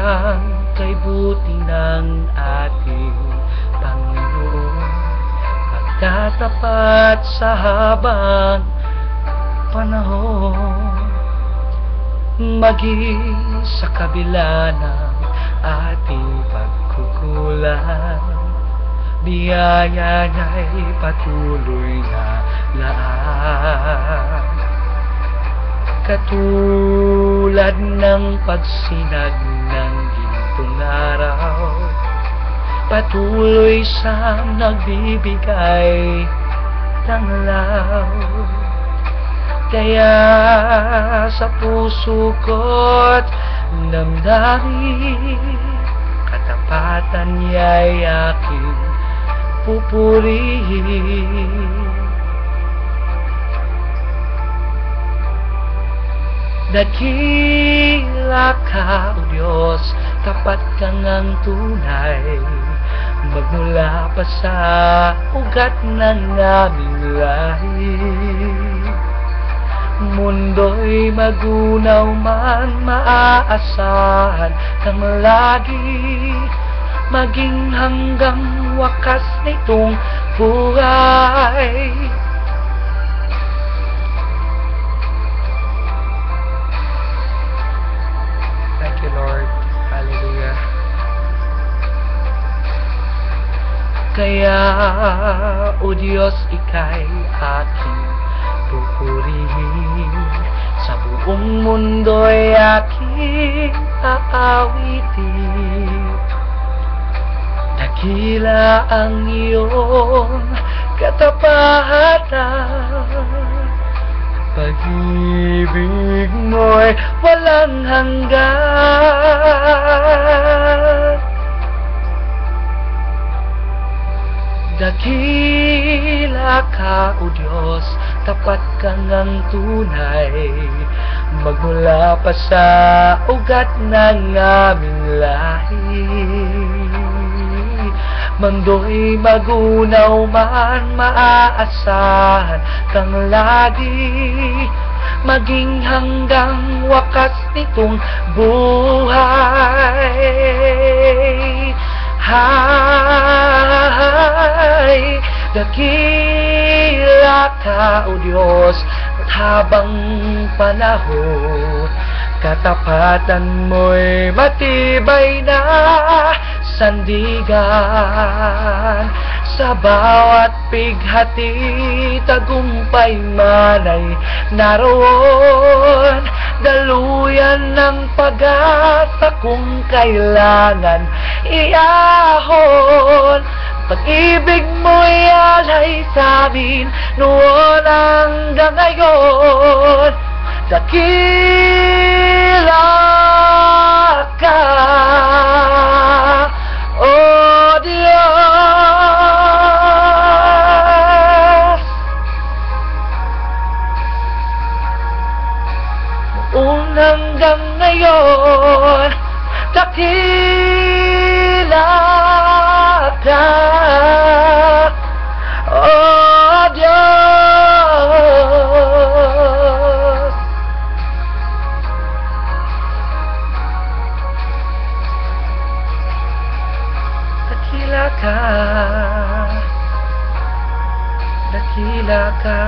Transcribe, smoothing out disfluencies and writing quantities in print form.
lang kay buti ng ating Panginoon, pagtatapat sa habang panahon. Maging sa kabila ng ating pagkukulang, biyaya niya'y patuloy na laan. Katulad ng pagsinag ng gintong araw, patuloy siyang nagbibigay ng law. Kaya sa puso ko't damdamin, katapatan niya'y aking pupurihin. Dakila ka, O Diyos, tapat ka ngang tunay, magmula pa sa ugat ng aming lahi. Mundo'y magunaw man, maaasahan kang lagi, maging hanggang wakas nitong buhay. Thank you, Lord. Hallelujah. Kaya, O Diyos, ika'y aking pupurihin, sa buong mundo'y aking aawitin. Dakila ang iyong katapatan, pag-ibig mo'y walang hanggan. Dakila ka, O Diyos, tapat ka ngang tunay, magmula pa sa ugat ng aming lahi. Mundo'y magunaw man, maaasahan kang lagi, maging hanggang wakas nitong buhay. Hay, dakila ka, O Diyos, at habang panahon, katapatan mo'y matibay na sandigan. Sa bawat pighati, tagumpay man ay naroon, daluyan ng pag-asa kung kailangan iahon. Pag-ibig mo'y alay sa'min noon hanggang ngayon. Dakila ka, O Diyos, noon hanggang ngayon. Dakila ka, O Diyos. Dakila ka, dakila ka.